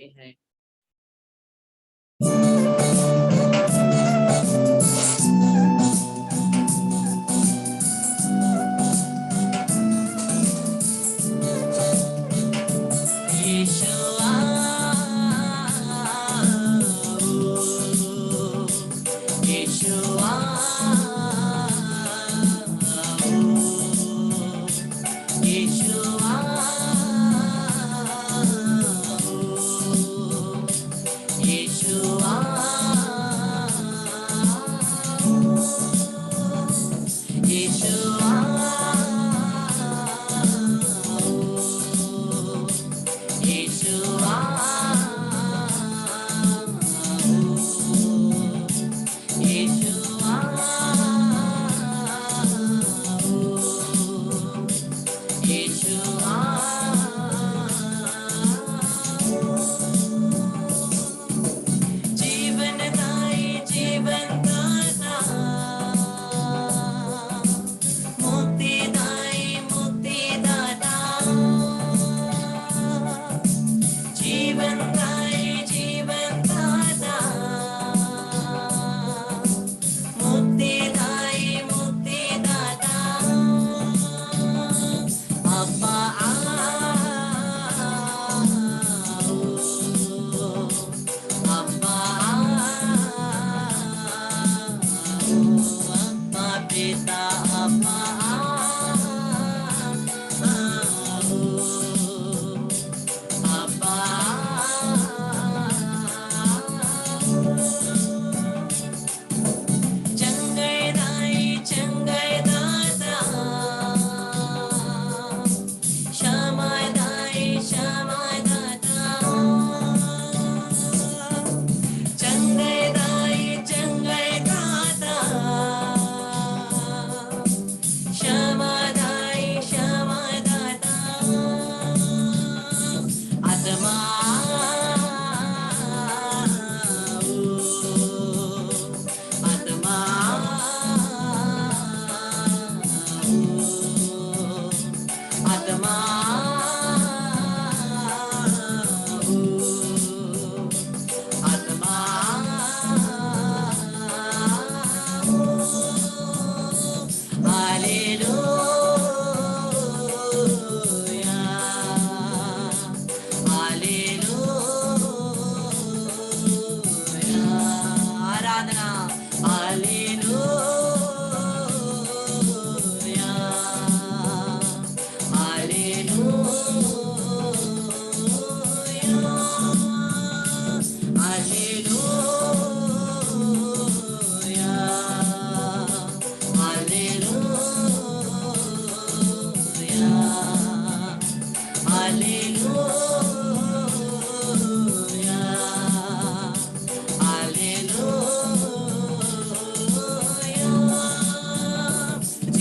करते हैं।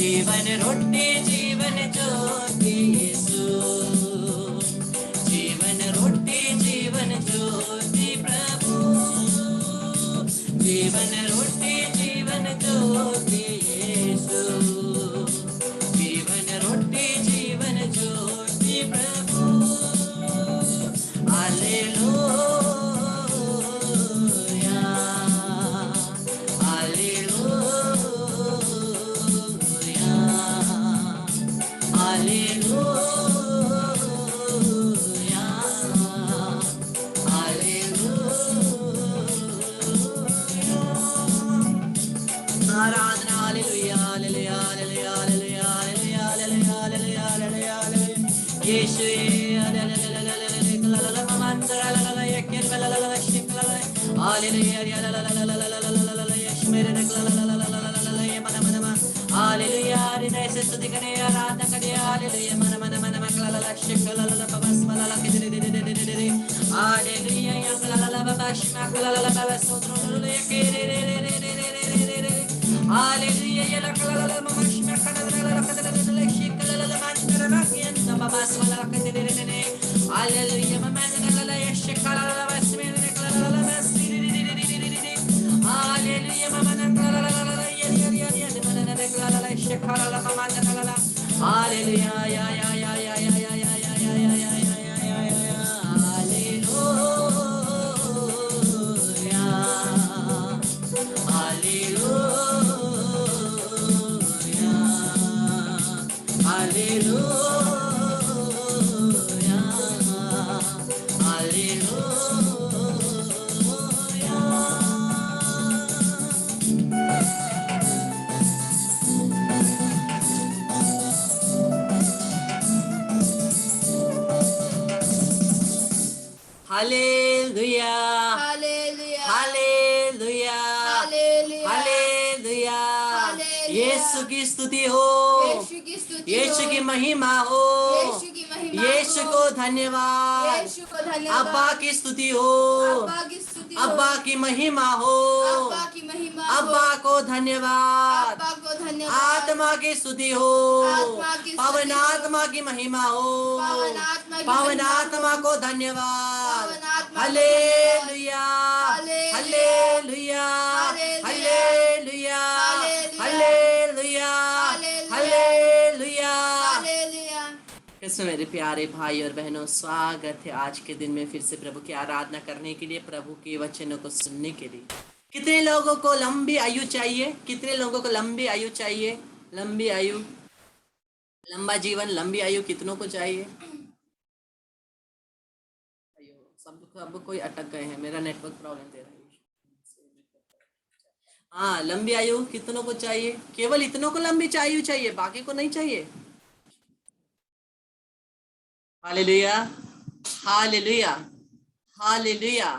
जीवन रोटी जीवन ज्योति यीशु, जीवन रोटी जीवन ज्योति प्रभु, जीवन रोटी जीवन ज्योति यीशु, जीवन रोटी जीवन ज्योति प्रभु। Hallelujah hallelujah hallelujah hallelujah. आराधना hallelujah hallelujah hallelujah hallelujah hallelujah hallelujah hallelujah hallelujah. Yeshu hallelujah हृदय से स्तुति करें आराधना करें हालेलुया मन मन मन मन कलला शिकलला बस मलला के दे हालेलुया या कलला बस मा कलला बस सोत्रोले के रे हालेलुया या कलला मश मा कलला कलला शिकलला मंत्र बाकियन बस मलला के दे हालेलुया मन कलला शिकलला बस में कलला बस हालेलुया मन कलला हालेलुया या या या या या या या या या या या या या hallelujah hallelujah, hallelujah, hallelujah, hallelujah, hallelujah. Hallelujah. Yeshu की स्तुति हो, यीशु की स्तुति यीशु हो, की महिमा हो, यीशु की महिमा यीशु हो, को धन्यवाद। यीशु को धन्यवाद। अब्बा की स्तुति हो, अब्बा की स्तुति हो, अब्बा की महिमा हो, अब्बा की महिमा हो, अब्बा को धन्यवाद। अब्बा को धन्यवाद। आत्मा की स्तुति हो, आत्मा की स्तुति पवन हो, आत्मा की महिमा हो, पवन आत्मा की पवन महिमा हो, आत्मा को धन्यवाद। पवन आत्मा को hallelujah, hallelujah, hallelujah, hallelujah, hallelujah, hallelujah, hallelujah, hallelujah. Hallelujah. इसमें मेरे प्यारे भाई और बहनों, स्वागत है आज के दिन में फिर से प्रभु की आराधना करने के लिए, प्रभु के वचनों को सुनने के लिए। कितने लोगों को लंबी आयु चाहिए? कितने लोगों को लंबी आयु चाहिए? लंबी आयु, लंबा जीवन, लंबी आयु कितनों को चाहिए? सब कोई अटक गए हैं, मेरा नेटवर्क प्रॉब्लम दे रहा है। हाँ, लंबी आयु कितनों को चाहिए? केवल इतनों को लंबी आयु चाहिए, बाकी को नहीं चाहिए। Hallelujah, hallelujah, hallelujah.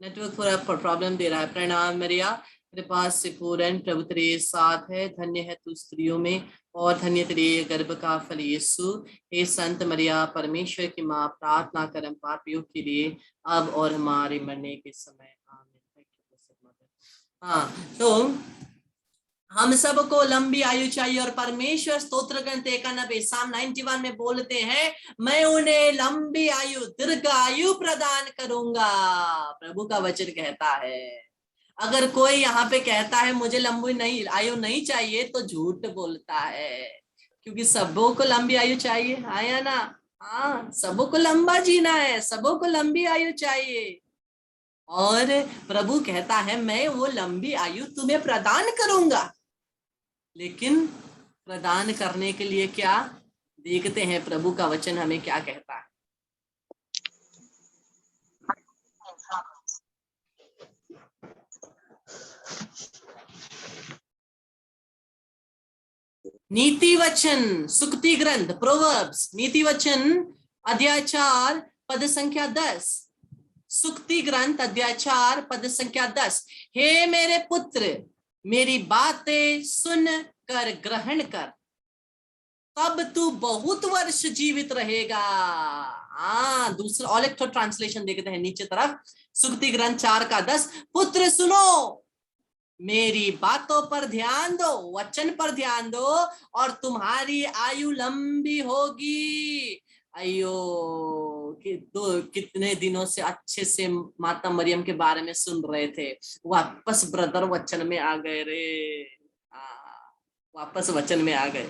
नेटवर्क थोड़ा प्रॉब्लम दे रहा है। प्रणाम मरिया, तेरे पास से पूर्ण प्रभु तेरे साथ है, धन्य है तू स्त्रियों में और धन्य तेरे गर्भ का फल यीशु। हे संत मरिया, परमेश्वर की माँ, प्रार्थना कर हम पापियों के लिए, अब और हमारे मरने के समय। आमीन। हाँ, तो हम सबको लंबी आयु चाहिए और परमेश्वर स्तोत्र ग्रंथ 91 साम 91 में बोलते हैं, मैं उन्हें लंबी आयु, दीर्घ आयु प्रदान करूंगा। प्रभु का वचन कहता है। अगर कोई यहाँ पे कहता है मुझे लंबी नहीं आयु नहीं चाहिए, तो झूठ बोलता है, क्योंकि सबों को लंबी आयु चाहिए। आया ना? हाँ, सबों को लंबा जीना है, सबों को लंबी आयु चाहिए। और प्रभु कहता है मैं वो लंबी आयु तुम्हें प्रदान करूंगा। लेकिन प्रदान करने के लिए क्या? देखते हैं प्रभु का वचन हमें क्या कहता है। नीति वचन, सुक्ति ग्रंथ, प्रोवर्ब्स, नीति वचन अध्याय 4 पद संख्या 10। सुक्ति ग्रंथ अध्याय 4 पद संख्या 10। हे मेरे पुत्र, मेरी बातें सुन कर ग्रहण कर, तब तू बहुत वर्ष जीवित रहेगा। हाँ, दूसरा और एक ट्रांसलेशन देखते हैं नीचे तरफ। सुक्ति ग्रंथ 4 का 10। पुत्र सुनो, मेरी बातों पर ध्यान दो, वचन पर ध्यान दो, और तुम्हारी आयु लंबी होगी। अयो, कितने दिनों से अच्छे से माता मरियम के बारे में सुन रहे थे, वापस ब्रदर वचन में आ गए रे। वापस वचन में आ गए।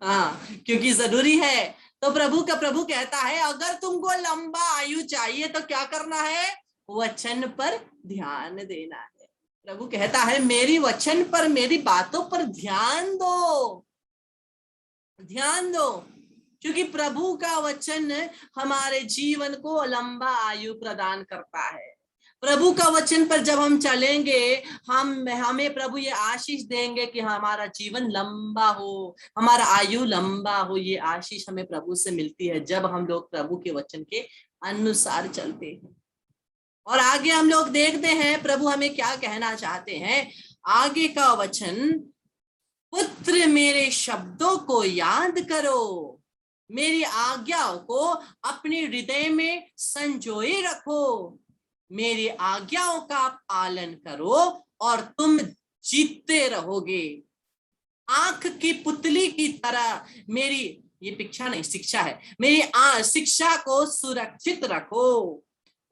हाँ, क्योंकि जरूरी है। तो प्रभु कहता है, अगर तुमको लंबा आयु चाहिए तो क्या करना है? वचन पर ध्यान देना है। प्रभु कहता है मेरी वचन पर, मेरी बातों पर ध्यान दो, ध्यान दो, क्योंकि प्रभु का वचन हमारे जीवन को लंबा आयु प्रदान करता है। प्रभु का वचन पर जब हम चलेंगे, हमें प्रभु ये आशीष देंगे कि हमारा जीवन लंबा हो, हमारा आयु लंबा हो। ये आशीष हमें प्रभु से मिलती है जब हम लोग प्रभु के वचन के अनुसार चलते हैं। और आगे हम लोग देखते हैं प्रभु हमें क्या कहना चाहते हैं। आगे का वचन, पुत्र मेरे शब्दों को याद करो, मेरी आज्ञाओं को अपने हृदय में संजोए रखो, मेरी आज्ञाओं का पालन करो और तुम जीतते रहोगे। आंख की पुतली की तरह मेरी, ये पिक्चर नहीं शिक्षा है, मेरी शिक्षा को सुरक्षित रखो,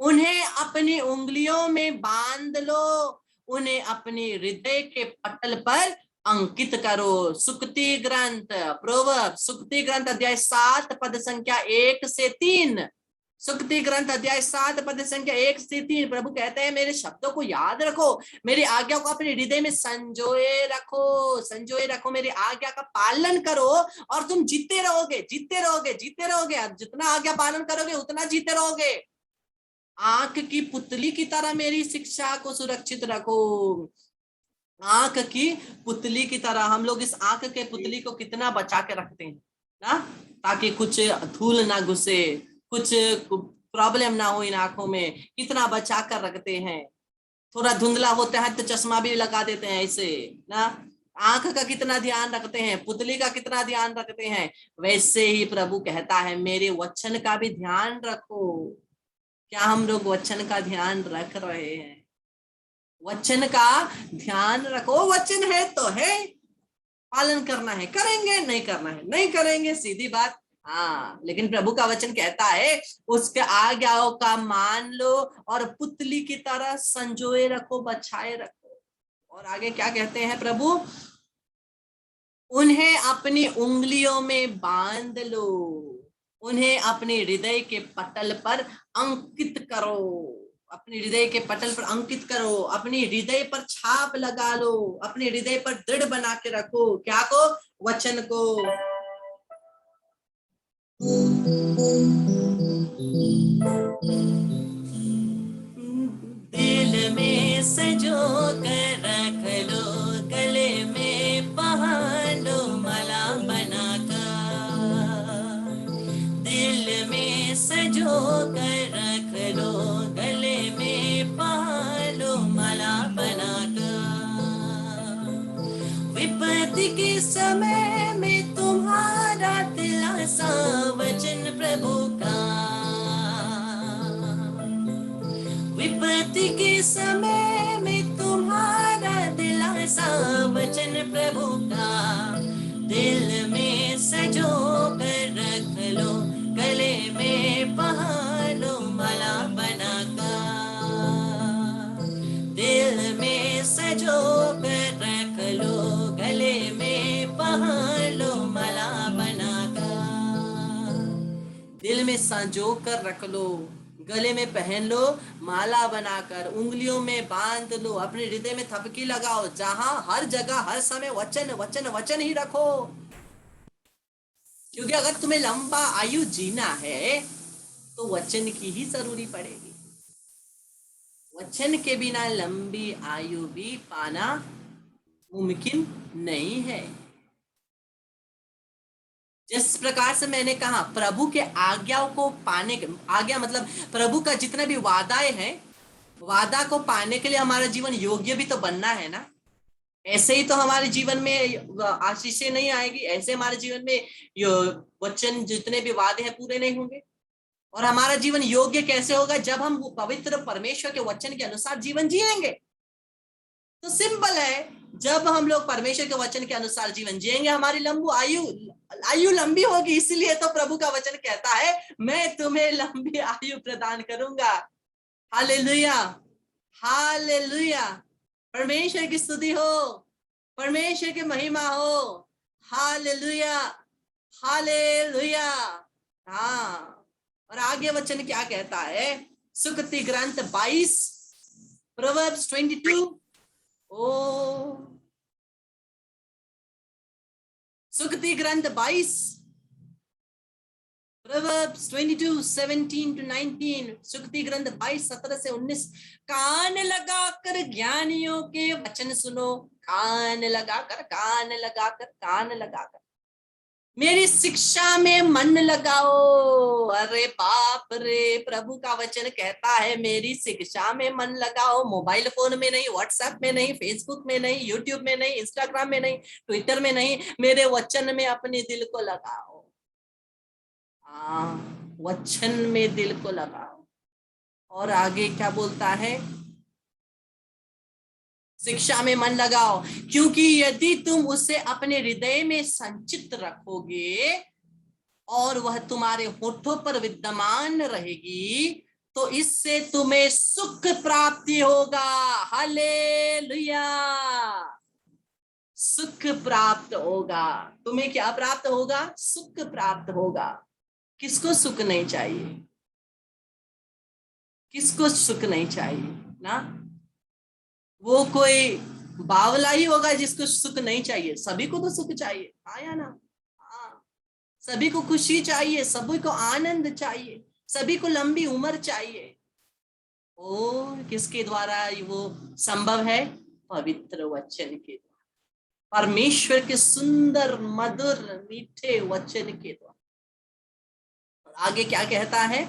उन्हें अपनी उंगलियों में बांध लो, उन्हें अपने हृदय के पटल पर अंकित करो। सुक्ति ग्रंथ, प्रोवर्ब्स, सुक्ति ग्रंथ अध्याय 7 पद संख्या 1 से 3। सुक्ति ग्रंथ अध्याय 7 पद संख्या 1 से 3। प्रभु कहते हैं मेरे शब्दों को याद रखो, मेरी आज्ञा को अपने हृदय में संजोए रखो, संजोए रखो, मेरी आज्ञा का पालन करो और तुम जीते रहोगे, जीते रहोगे, जीते रहोगे। जितना आज्ञा पालन करोगे उतना जीते रहोगे। आंख की पुतली की तरह मेरी शिक्षा को सुरक्षित रखो। आंख की पुतली की तरह, हम लोग इस आंख के पुतली को कितना बचा के रखते हैं ना, ताकि कुछ धूल ना घुसे, कुछ प्रॉब्लम ना हो इन आंखों में, कितना बचा कर रखते हैं। थोड़ा धुंधला होता है तो चश्मा भी लगा देते हैं ऐसे ना। आंख का कितना ध्यान रखते हैं, पुतली का कितना ध्यान रखते हैं। वैसे ही प्रभु कहता है मेरे वचन का भी ध्यान रखो। क्या हम लोग वचन का ध्यान रख रहे हैं? वचन का ध्यान रखो। वचन है तो है, पालन करना है करेंगे, नहीं करना है नहीं करेंगे, सीधी बात। हाँ, लेकिन प्रभु का वचन कहता है उसके आज्ञाओं का मान लो और पुतली की तरह संजोए रखो, बचाए रखो। और आगे क्या कहते हैं प्रभु? उन्हें अपनी उंगलियों में बांध लो, उन्हें अपने हृदय के पटल पर अंकित करो, अपने हृदय के पटल पर अंकित करो, अपने हृदय पर छाप लगा लो, अपने हृदय पर दृढ़ बना के रखो। क्या को? वचन को। दिल में सजो कर रख लो, गले में पहन लो माला बनाकर। दिल में सजो कर रख लो, गले में पहन लो माला बनाकर। विपत्ति के समय में तुम्हारा दिलासा वचन प्रभु का। विपत्ति के समय में तुम्हारा दिलासा वचन प्रभु का। दिल में सजो कर रख लो, गले में पहन लो माला बनाकर। दिल में सजो कर रख लो, गले में पहन लो माला बनाकर। दिल में संजो कर रख लो, गले में पहन लो माला बनाकर, उंगलियों में बांध लो, अपने हृदय में थपकी लगाओ, जहां हर जगह हर समय वचन वचन वचन ही रखो। क्योंकि अगर तुम्हें लंबा आयु जीना है तो वचन की ही जरूरी पड़ेगी। वचन के बिना लंबी आयु भी पाना मुमकिन नहीं है। जिस प्रकार से मैंने कहा प्रभु के आज्ञाओं को पाने के, आज्ञा मतलब प्रभु का जितने भी वादाएं हैं, वादा को पाने के लिए हमारा जीवन योग्य भी तो बनना है ना। ऐसे ही तो हमारे जीवन में आशीषें नहीं आएगी, ऐसे हमारे जीवन में वचन जितने भी वादे हैं पूरे नहीं होंगे। और हमारा जीवन योग्य कैसे होगा? जब हम पवित्र परमेश्वर के वचन के अनुसार जीवन जिएंगे। तो सिंपल है, जब हम लोग परमेश्वर के वचन के अनुसार जीवन जिएंगे हमारी आयु लंबी होगी। इसीलिए तो प्रभु का वचन कहता है मैं तुम्हें लंबी आयु प्रदान करूंगा। हालेलुया, हालेलुया, परमेश्वर की स्तुति हो, परमेश्वर की महिमा हो। Hallelujah, hallelujah. हाँ, और आगे वचन क्या कहता है? सुक्ति ग्रंथ 22 प्रोवर्ब्स 22। ओ, सुक्ति ग्रंथ 22 प्रोवर्ब्स 22 17 to 19। सुक्ति ग्रंथ 22 17 से 19। कान लगाकर ज्ञानियों के वचन सुनो, कान लगाकर, कान लगाकर, कान लगाकर मेरी शिक्षा में मन लगाओ। अरे बाप रे, प्रभु का वचन कहता है मेरी शिक्षा में मन लगाओ। मोबाइल फोन में नहीं, व्हाट्सएप में नहीं, फेसबुक में नहीं, यूट्यूब में नहीं, इंस्टाग्राम में नहीं, ट्विटर में नहीं, मेरे वचन में अपने दिल को लगाओ। हाँ, वचन में दिल को लगाओ। और आगे क्या बोलता है? शिक्षा में मन लगाओ, क्योंकि यदि तुम उसे अपने हृदय में संचित रखोगे और वह तुम्हारे होठों पर विद्यमान रहेगी तो इससे तुम्हें सुख प्राप्ति होगा। हालेलुया, सुख प्राप्त होगा। तुम्हें क्या प्राप्त होगा? सुख प्राप्त होगा। किसको सुख नहीं चाहिए? किसको सुख नहीं चाहिए ना? वो कोई बावला ही होगा जिसको सुख नहीं चाहिए। सभी को तो सुख चाहिए, हाँ या ना? हाँ, सभी को खुशी चाहिए, सभी को आनंद चाहिए, सभी को लंबी उम्र चाहिए। किसके द्वारा वो संभव है? पवित्र वचन के द्वारा, परमेश्वर के सुंदर मधुर मीठे वचन के द्वारा। और आगे क्या कहता है?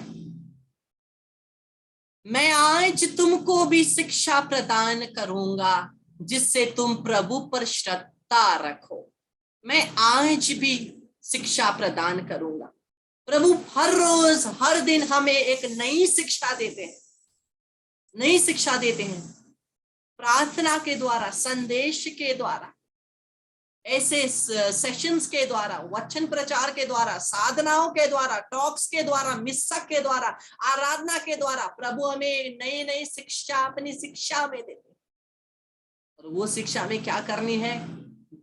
मैं आज तुमको भी शिक्षा प्रदान करूंगा जिससे तुम प्रभु पर श्रद्धा रखो। मैं आज भी शिक्षा प्रदान करूंगा। प्रभु हर रोज हर दिन हमें एक नई शिक्षा देते हैं, नई शिक्षा देते हैं, प्रार्थना के द्वारा, संदेश के द्वारा, ऐसे सेशंस के द्वारा, वचन प्रचार के द्वारा, साधनाओं के द्वारा, टॉक्स के द्वारा, मिस्सक के द्वारा, आराधना के द्वारा प्रभु हमें नई नई शिक्षा अपनी शिक्षा में देते हैं। और वो शिक्षा में क्या करनी है?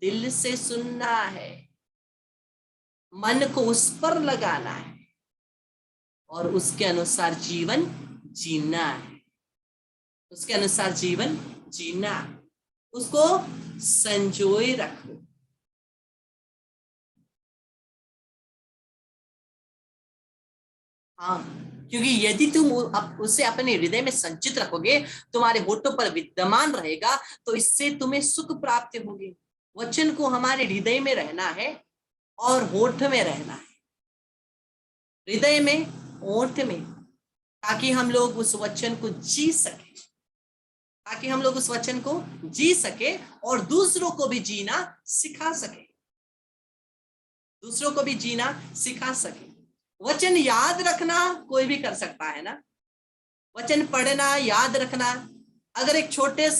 दिल से सुनना है, मन को उस पर लगाना है और उसके अनुसार जीवन जीना है, उसके अनुसार जीवन जीना, उसको संजोए रखो। हाँ, क्योंकि यदि तुम उसे अपने हृदय में संचित रखोगे, तुम्हारे होठों पर विद्यमान रहेगा, तो इससे तुम्हें सुख प्राप्त होगी। वचन को हमारे हृदय में रहना है और होठ में रहना है, हृदय में, होठ में, ताकि हम लोग उस वचन को जी सके, ताकि हम लोग उस वचन को जी सके और दूसरों को भी जीना सिखा सके, दूसरों को भी जीना सिखा सके। वचन याद रखना कोई भी कर सकता है ना, वचन पढ़ना, याद रखना। अगर एक छोटे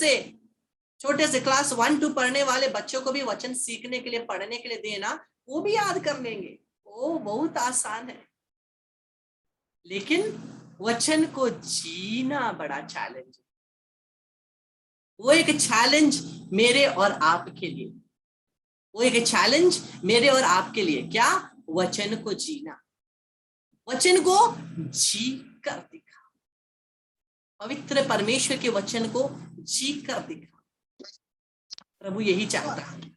से क्लास 1-2 पढ़ने वाले बच्चों को भी वचन सीखने के लिए, पढ़ने के लिए देना, वो भी याद कर लेंगे, वो बहुत आसान है। लेकिन वचन को जीना बड़ा चैलेंज है। वो एक चैलेंज मेरे और आपके लिए, वो एक चैलेंज मेरे और आपके लिए। क्या? वचन को जीना, वचन को जी कर दिखा, पवित्र परमेश्वर के वचन को जी कर दिखा। प्रभु यही चाहता है।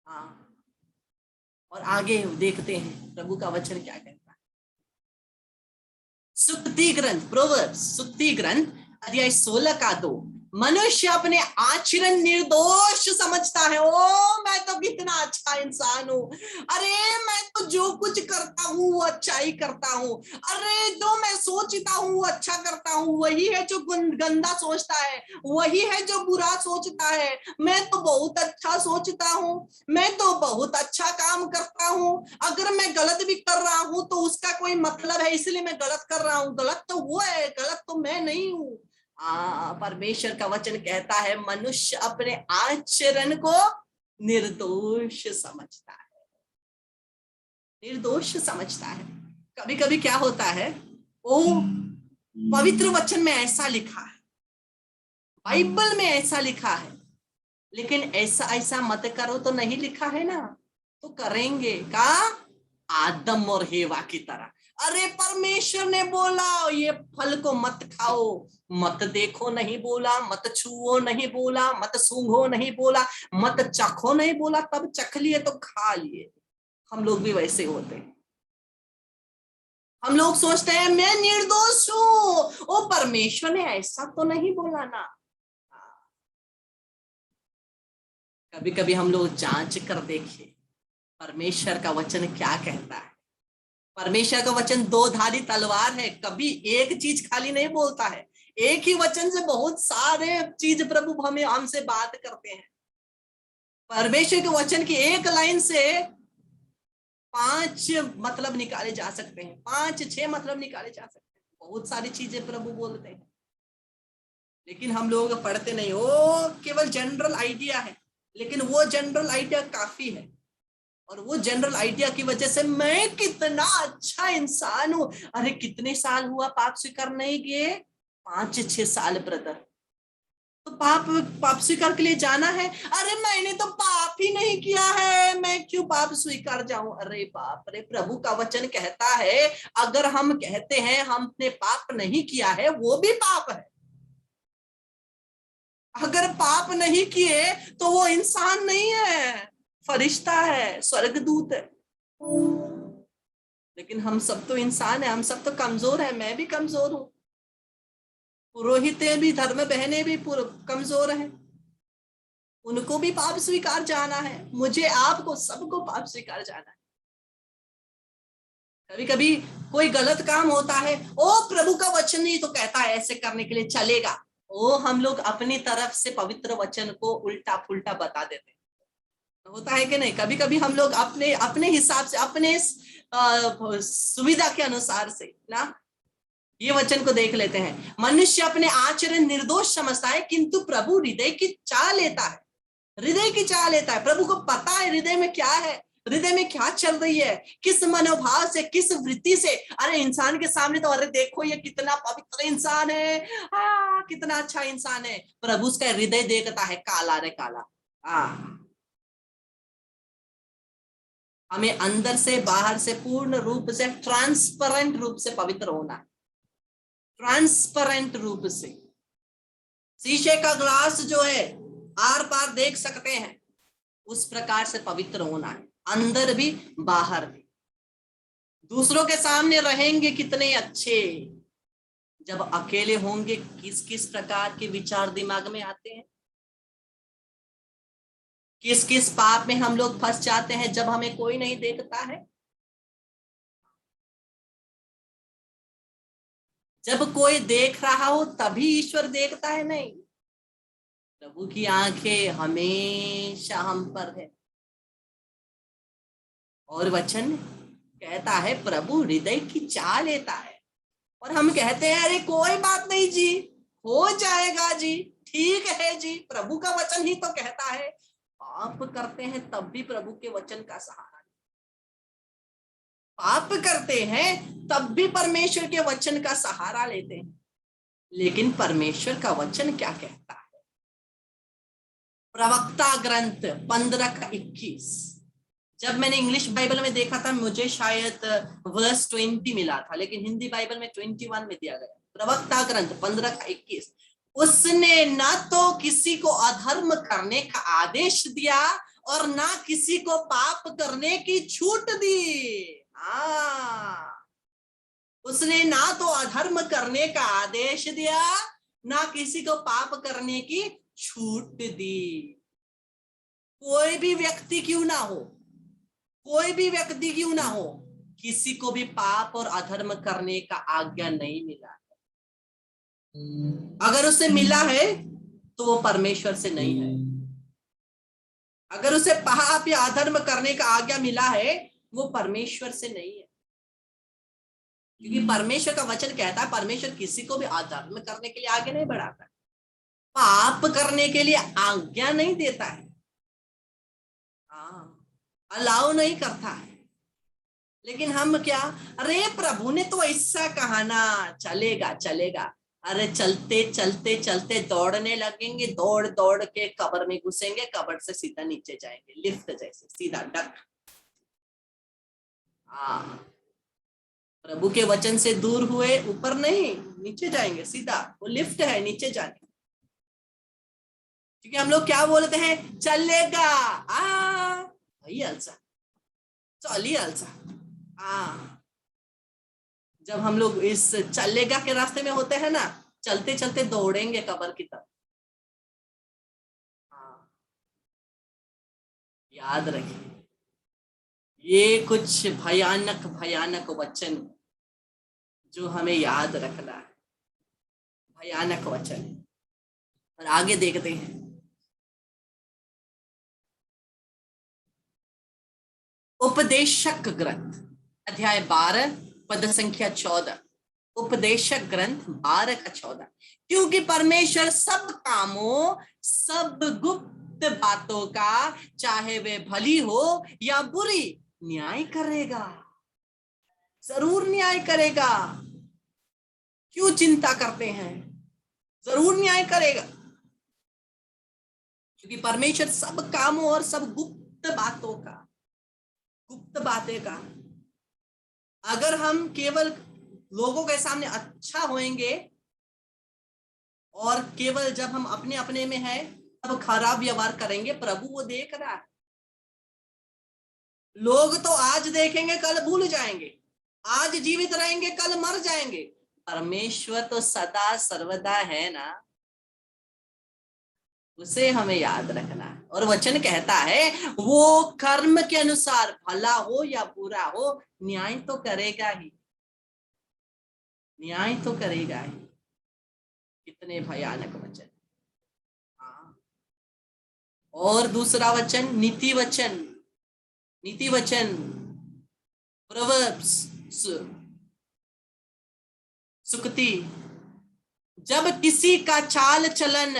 हाँ, और आगे देखते हैं प्रभु का वचन क्या कहता है। सुक्ति ग्रंथ, प्रोवर्ब्स, सुक्ति ग्रंथ अध्याय 16 का 2। मनुष्य अपने आचरण निर्दोष समझता है। ओ, मैं तो कितना अच्छा इंसान हूँ, अरे मैं तो जो कुछ करता हूँ वो अच्छा ही करता हूँ, अरे जो मैं सोचता हूँ वो अच्छा करता हूँ, वही है जो गंदा सोचता है, वही है जो बुरा सोचता है। मैं तो बहुत अच्छा सोचता हूँ, मैं तो बहुत अच्छा काम करता हूँ, अगर मैं गलत भी कर रहा हूँ तो उसका कोई मतलब है, इसलिए मैं गलत कर रहा हूँ, गलत तो वो है, गलत तो मैं नहीं हूँ। परमेश्वर का वचन कहता है मनुष्य अपने आचरण को निर्दोष समझता है, निर्दोष समझता है। कभी कभी क्या होता है, ओ पवित्र वचन में ऐसा लिखा है, बाइबल में ऐसा लिखा है, लेकिन ऐसा ऐसा मत करो तो नहीं लिखा है ना, तो करेंगे का? आदम और हेवा की तरह। अरे परमेश्वर ने बोला ये फल को मत खाओ, मत देखो नहीं बोला, मत छुओ नहीं बोला, मत सूंघो नहीं बोला, मत चखो नहीं बोला, तब चख लिए तो खा लिए। हम लोग भी वैसे होते हैं। हम लोग सोचते हैं मैं निर्दोष हूं, ओ परमेश्वर ने ऐसा तो नहीं बोला ना। कभी कभी हम लोग जांच कर देखें परमेश्वर का वचन क्या कहता है। परमेश्वर का वचन दो धारी तलवार है, कभी एक चीज खाली नहीं बोलता है, एक ही वचन से बहुत सारे चीज प्रभु हमें हमसे बात करते हैं। परमेश्वर के वचन की एक लाइन से 5 मतलब निकाले जा सकते हैं, 5-6 मतलब निकाले जा सकते हैं, बहुत सारी चीजें प्रभु बोलते हैं, लेकिन हम लोग पढ़ते नहीं। वो केवल जनरल आइडिया है, लेकिन वो जनरल आइडिया काफी है, और वो जनरल आइडिया की वजह से मैं कितना अच्छा इंसान हूं। अरे कितने साल हुआ पाप स्वीकार नहीं किए? 5-6 साल ब्रदर। तो पाप स्वीकार के लिए जाना है? अरे मैंने तो पाप ही नहीं किया है, मैं क्यों पाप स्वीकार जाऊं? अरे बाप रे, प्रभु का वचन कहता है अगर हम कहते हैं हमने पाप नहीं किया है, वो भी पाप है। अगर पाप नहीं किए तो वो इंसान नहीं है, फरिश्ता है, स्वर्गदूत है। लेकिन हम सब तो इंसान है, हम सब तो कमजोर है, मैं भी कमजोर हूं। पुरोहितें भी, धर्म बहनें भी कमजोर हैं, उनको भी पाप स्वीकार जाना है, मुझे आपको सबको पाप स्वीकार जाना है। कभी कभी कोई गलत काम होता है, ओ प्रभु का वचन ही तो कहता है ऐसे करने के लिए, चलेगा। ओ हम लोग अपनी तरफ से पवित्र वचन को उल्टा पुल्टा बता देते हैं, होता है कि नहीं? कभी कभी हम लोग अपने अपने हिसाब से, अपने सुविधा के अनुसार से ना ये वचन को देख लेते हैं। मनुष्य अपने आचरण निर्दोष समझता है, किंतु प्रभु हृदय की चाह लेता है। हृदय की चाह लेता है, प्रभु को पता है हृदय में क्या है, हृदय में क्या चल रही है, किस मनोभाव से, किस वृत्ति से। अरे इंसान के सामने तो अरे देखो ये कितना पवित्र इंसान है, कितना अच्छा इंसान है, प्रभु उसका हृदय देखता है, काला रे काला। हमें अंदर से बाहर से पूर्ण रूप से, ट्रांसपेरेंट रूप से पवित्र होना है, ट्रांसपेरेंट रूप से। शीशे का ग्लास जो है आर पार देख सकते हैं, उस प्रकार से पवित्र होना है, अंदर भी बाहर भी। दूसरों के सामने रहेंगे कितने अच्छे, जब अकेले होंगे किस किस प्रकार के विचार दिमाग में आते हैं, किस किस पाप में हम लोग फंस जाते हैं जब हमें कोई नहीं देखता है। जब कोई देख रहा हो तभी ईश्वर देखता है, नहीं, प्रभु की आंखें हमेशा हम पर है। और वचन कहता है प्रभु हृदय की चाह लेता है, और हम कहते हैं अरे कोई बात नहीं जी, हो जाएगा जी, ठीक है जी, प्रभु का वचन ही तो कहता है। पाप करते हैं तब भी प्रभु के वचन का सहारा, पाप करते हैं तब भी परमेश्वर के वचन का सहारा लेते हैं। लेकिन परमेश्वर का वचन क्या कहता है? प्रवक्ता ग्रंथ 15:21, जब मैंने इंग्लिश बाइबल में देखा था मुझे शायद वर्स 20 मिला था, लेकिन हिंदी बाइबल में 21 में दिया गया। प्रवक्ता ग्रंथ 15:21, उसने न तो किसी को अधर्म करने का आदेश दिया और ना किसी को पाप करने की छूट दी। उसने ना तो अधर्म करने का आदेश दिया, ना किसी को पाप करने की छूट दी। कोई भी व्यक्ति क्यों ना हो, कोई भी व्यक्ति क्यों ना हो, किसी को भी पाप और अधर्म करने का आज्ञा नहीं मिला है। अगर उसे मिला है तो वो परमेश्वर से नहीं है। अगर उसे पाप या अधर्म करने का आज्ञा मिला है वो परमेश्वर से नहीं है, क्योंकि परमेश्वर का वचन कहता है परमेश्वर किसी को भी अधर्म करने के लिए आगे नहीं बढ़ाता है, पाप करने के लिए आज्ञा नहीं देता है, अलाउ नहीं करता है। लेकिन हम क्या, अरे प्रभु ने तो ऐसा कहा ना, चलेगा चलेगा। अरे चलते चलते चलते दौड़ने लगेंगे, दौड़ दौड़ के कब्र में घुसेंगे, कब्र से सीधा नीचे जाएंगे, लिफ्ट जैसे सीधा डक। प्रभु के वचन से दूर हुए, ऊपर नहीं नीचे जाएंगे सीधा, वो लिफ्ट है नीचे जाने। क्योंकि हम लोग क्या बोलते हैं, चलेगा भाई अलसा, चलिए अलसा। जब हम लोग इस चलेगा के रास्ते में होते हैं ना, चलते चलते दौड़ेंगे कब्र की तरफ। याद रखिए, ये कुछ भयानक भयानक वचन जो हमें याद रखना है, भयानक वचन। और आगे देखते हैं, उपदेशक ग्रंथ अध्याय 12 पद संख्या 14, उपदेशक ग्रंथ 12:14, क्योंकि परमेश्वर सब कामों, सब गुप्त बातों का, चाहे वे भली हो या बुरी, न्याय करेगा, जरूर न्याय करेगा। क्यों चिंता करते हैं, जरूर न्याय करेगा, क्योंकि परमेश्वर सब कामों और सब गुप्त बातों का, गुप्त बातें का, अगर हम केवल लोगों के सामने अच्छा होएंगे और केवल जब हम अपने अपने में हैं तब खराब व्यवहार करेंगे, प्रभु वो देख रहा है। लोग तो आज देखेंगे कल भूल जाएंगे, आज जीवित रहेंगे कल मर जाएंगे, परमेश्वर तो सदा सर्वदा है ना, उसे हमें याद रखना है। और वचन कहता है वो कर्म के अनुसार भला हो या बुरा हो न्याय तो करेगा ही, न्याय तो करेगा ही। कितने भयानक वचन। हाँ। और दूसरा वचन नीति वचन, नीति वचन प्रोवर्ब्स सुक्ति। जब किसी का चाल चलन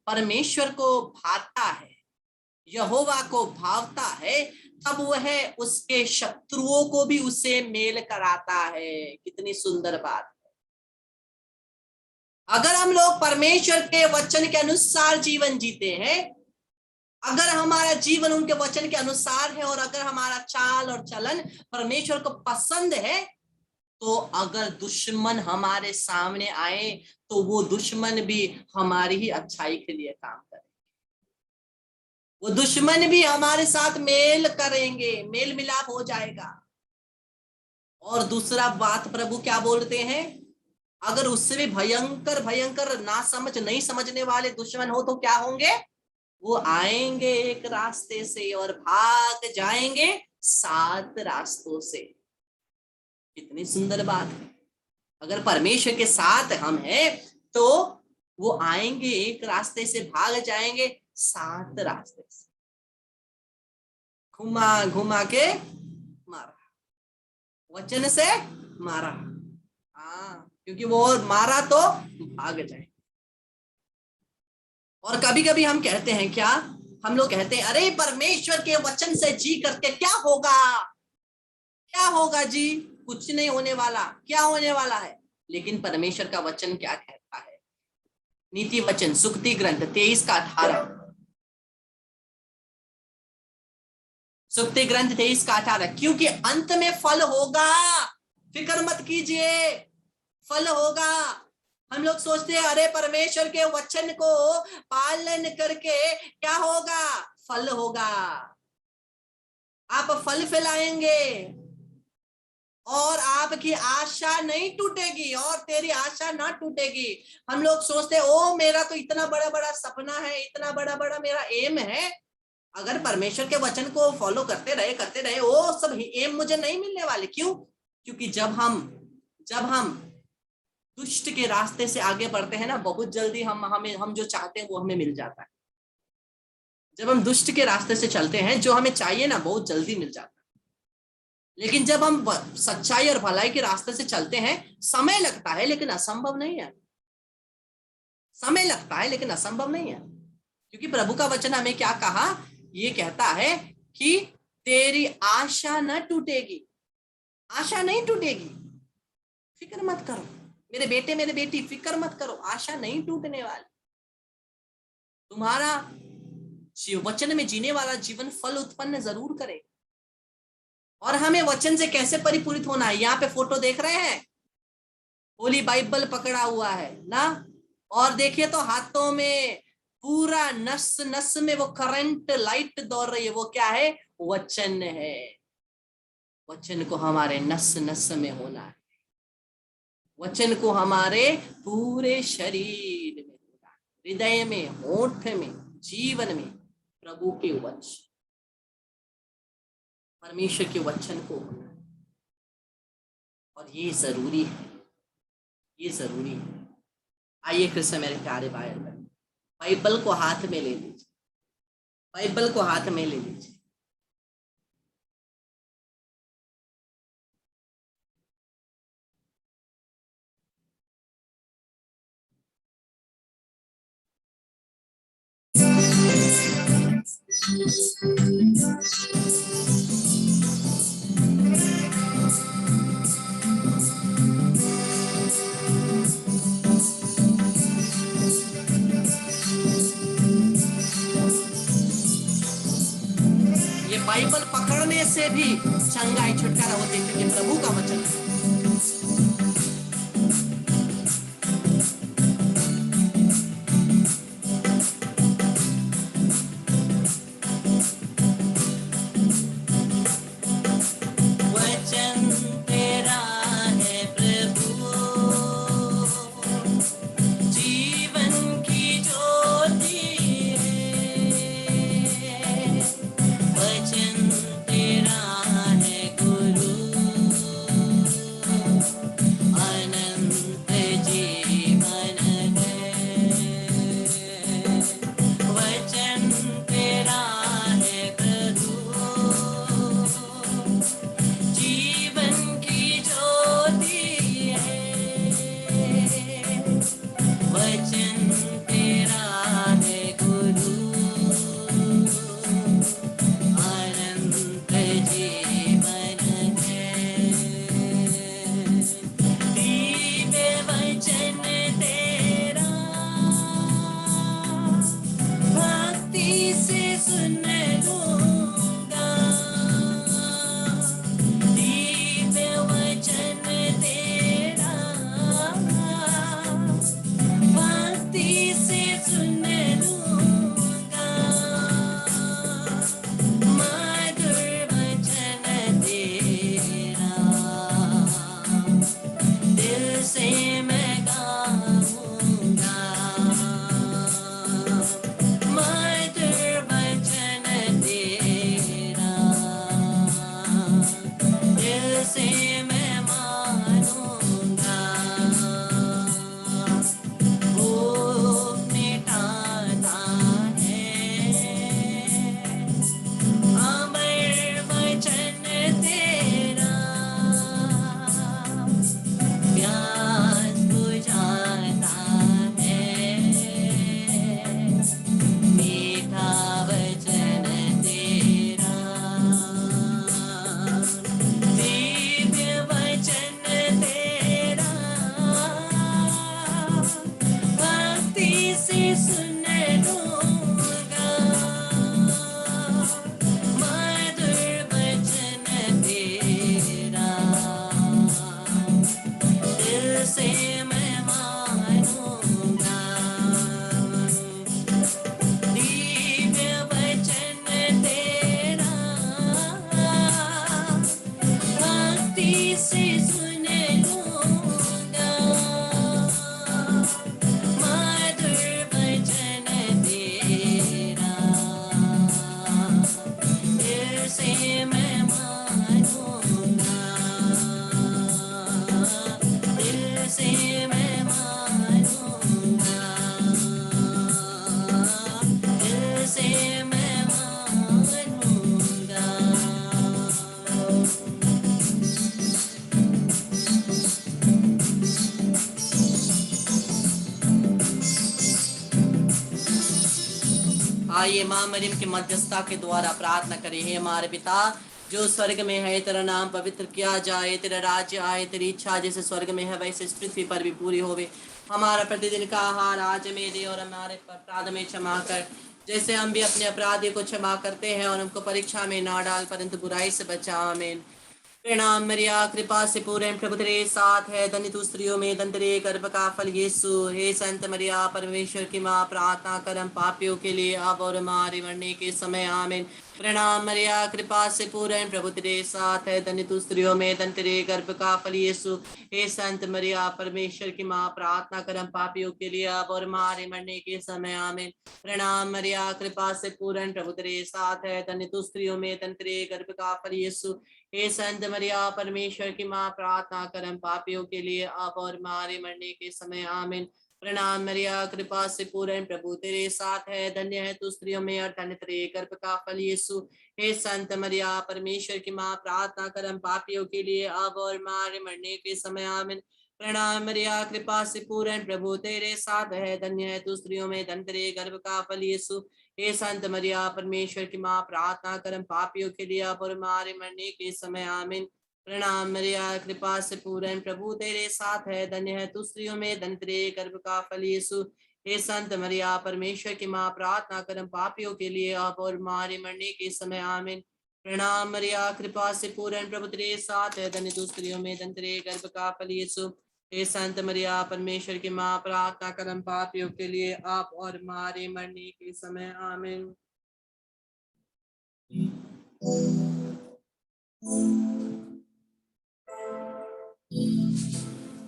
परमेश्वर को भाता है, यहोवा को भावता है, तब वह उसके शत्रुओं को भी उसे मेल कराता है। कितनी सुंदर बात है। अगर हम लोग परमेश्वर के वचन के अनुसार जीवन जीते हैं, अगर हमारा जीवन उनके वचन के अनुसार है, और अगर हमारा चाल और चलन परमेश्वर को पसंद है, तो अगर दुश्मन हमारे सामने आए तो वो दुश्मन भी हमारी ही अच्छाई के लिए काम करे, वो दुश्मन भी हमारे साथ मेल करेंगे, मेल मिलाप हो जाएगा। और दूसरा बात प्रभु क्या बोलते हैं, अगर उससे भी भयंकर भयंकर ना समझ नहीं समझने वाले दुश्मन हो तो क्या होंगे, वो आएंगे एक रास्ते से और भाग जाएंगे 7 रास्तों से। कितनी सुंदर बात है। अगर परमेश्वर के साथ हम हैं तो वो आएंगे एक रास्ते से, भाग जाएंगे 7 रास्ते से। घुमा घुमा के मारा, वचन से मारा। हाँ, क्योंकि वो मारा तो भाग जाए। और कभी कभी हम कहते हैं, क्या हम लोग कहते हैं, अरे परमेश्वर के वचन से जी करके क्या होगा, क्या होगा जी, कुछ नहीं होने वाला। क्या होने वाला है? लेकिन परमेश्वर का वचन क्या कहता है? नीति वचन सुक्ति ग्रंथ 23:18, सुक्ति ग्रंथ 23:18, क्योंकि अंत में फल होगा, फिक्र मत कीजिए, फल होगा। हम लोग सोचते हैं अरे परमेश्वर के वचन को पालन करके क्या होगा, फल होगा, आप फल फैलाएंगे और आपकी आशा नहीं टूटेगी, और तेरी आशा ना टूटेगी। हम लोग सोचते हैं ओ मेरा तो इतना बड़ा बड़ा सपना है, इतना बड़ा बड़ा मेरा एम है, अगर परमेश्वर के वचन को फॉलो करते रहे वो सब एम मुझे नहीं मिलने वाले। क्यों? क्योंकि जब हम दुष्ट के रास्ते से आगे बढ़ते हैं ना, बहुत जल्दी हम जो चाहते हैं वो हमें मिल जाता है। जब हम दुष्ट के रास्ते से चलते हैं, जो हमें चाहिए ना बहुत जल्दी मिल जाता है। लेकिन जब हम सच्चाई और भलाई के रास्ते से चलते हैं, समय लगता है लेकिन असंभव नहीं है, समय लगता है लेकिन असंभव नहीं है। क्योंकि प्रभु का वचन हमें क्या कहा, ये कहता है कि तेरी आशा न टूटेगी, आशा नहीं टूटेगी, फिक्र मत करो मेरे बेटे मेरे बेटी, फिक्र मत करो, आशा नहीं टूटने वाली। तुम्हारा वचन में जीने वाला जीवन फल उत्पन्न जरूर करे। और हमें वचन से कैसे परिपूरित होना है, यहाँ पे फोटो देख रहे हैं, होली बाइबल पकड़ा हुआ है ना, और देखिए तो हाथों में पूरा नस नस में वो करंट लाइट दौड़ रही है, वो क्या है, वचन है। वचन को हमारे नस नस में होना है, वचन को हमारे पूरे शरीर में होना है, हृदय में, होठ में, जीवन में प्रभु के वचन, परमेश्वर के वचन को होना है। और ये जरूरी है, ये जरूरी है। आइए फिर से मेरे प्यारे भाई बहन, बाइबल को हाथ में ले लीजिए, बाइबल को हाथ में ले लीजिए। ये बाइबल पकड़ने से भी चंगाई छुटकारा होती है, क्योंकि प्रभु का वचन है। वचन तेरा है प्रभु, आइए माँ मरियम की मध्यस्थता के द्वारा प्रार्थना करें। हे हमारे पिता जो स्वर्ग में है, तेरा नाम पवित्र किया जाए, तेरा राज्य आए, तेरी इच्छा जैसे स्वर्ग में है वैसे इस पृथ्वी पर भी पूरी होवे। हमारा प्रतिदिन का आहार आज हमें दे, और हमारे अपराध में क्षमा कर जैसे हम भी अपने अपराधी को क्षमा करते हैं, और हमको परीक्षा में ना डाल परंतु बुराई से बचा। आमीन। प्रणाम मरिया, कृपा से पूर्ण प्रभु तेरे साथ है, धन्य तू स्त्रियों में, धन्य तेरे गर्भ का फल यीशु। हे संत मरिया, परमेश्वर की माँ, प्रार्थना कर हम पापियों के लिए अब और हमारे मरने के समय। आमीन। प्रणाम मरिया, कृपा से पूर्ण प्रभु तेरे साथ है, धन्य तू स्त्रियों में, धन्य तेरे गर्भ का फल यीशु। हे संत मरिया, परमेश्वर की माँ, प्रार्थना कर हम पापियों के लिए अब और हमारे मरने के समय। आमीन। प्रणाम मरिया, कृपा से पूर्ण प्रभु तेरे साथ है, धन्य तू स्त्रियों में, धन्य तेरे गर्भ का फल यीशु। हे संत मरिया, परमेश्वर की माँ, प्रार्थना कर हम पापियों के लिए अब और हमारे मरने के समय। आमीन। प्रणाम मरिया, कृपा से पूर्ण प्रभु तेरे साथ है, धन्य है तू स्त्रियों में और धन्य तेरे गर्भ का फल यीशु। हे संत मरिया, परमेश्वर की माँ, प्रार्थना कर हम पापियों के लिए अब और हमारे मरने के समय। आमीन। प्रणाम मरिया, कृपा से पूर्ण प्रभु तेरे साथ है, धन्य है तू स्त्रियों में, धन्य तेरे गर्भ का फल यीशु। हे संत मरिया, परमेश्वर की माँ, प्रार्थना कर हम पापियों के लिए अब और हमारे मरने के समय। आमीन। प्रणाम मरिया, कृपा से पूर्ण प्रभु तेरे साथ है, धन्य है तू स्त्रियों में, धन्य तेरे गर्भ का फल यीशु। हे संत मरिया, परमेश्वर की माँ, प्रार्थना कर हम पापियों के लिए अब और हमारे मरने के समय। आमीन। प्रणाम मरिया, कृपा से पूर्ण प्रभु तेरे साथ है, धन्य तू स्त्रियों में, धन्य तेरे गर्भ का फल यीशु। हे संत मरिया, परमेश्वर की माँ, प्रार्थना कर हम पापियों के लिए आप और हमारे मरने के समय। आमीन।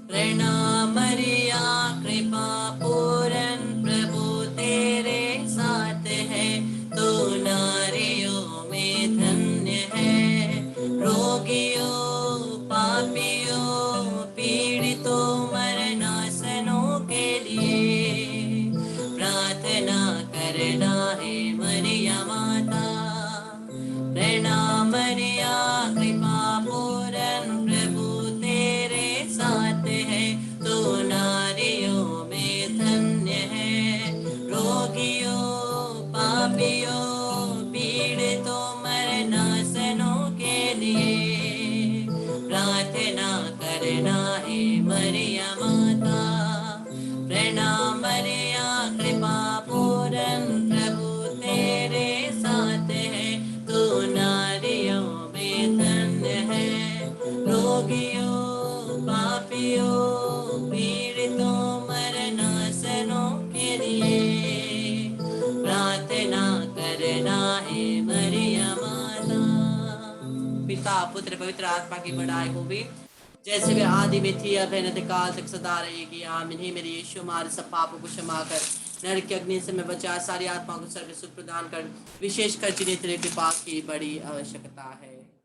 प्रणाम मरिया, कृपा पूर्ण प्रभु तेरे साथ है, तू नारियों में धन्य है। रोगियों, पापियों, पीड़ितों, मरनासनों के लिए प्रार्थना करना है मरिया माता। प्रणाम मरिया, कृपा पूर्ण प्रभु तेरे साथ है, तू नारियों में धन्य है। रोगियों, पापियों, पीड़ितों, मरनासनों के लिए प्रार्थना करना है मरिया माता। प्रणाम मरिया, कृपा पूर्ण प्रभु तेरे साथ है, तू नारियों में धन्य है। रोगियों, पापियों, पीड़ितों, मरनासनों के लिए प्रार्थना करना है मरिया माता। पिता, पुत्र, पवित्र आत्मा की बड़ाई हो भी, जैसे वे आदि में थी, अब है, नित्य काल तक सदा रहेगी। आमीन। हे मेरे यीशु, हमारे सब पापों को क्षमा कर, नरक की अग्नि से मैं बचा, सारी आत्माओं को सर्व सुख प्रदान कर, विशेष कर जिन्हें तेरे कृपा की बड़ी आवश्यकता है।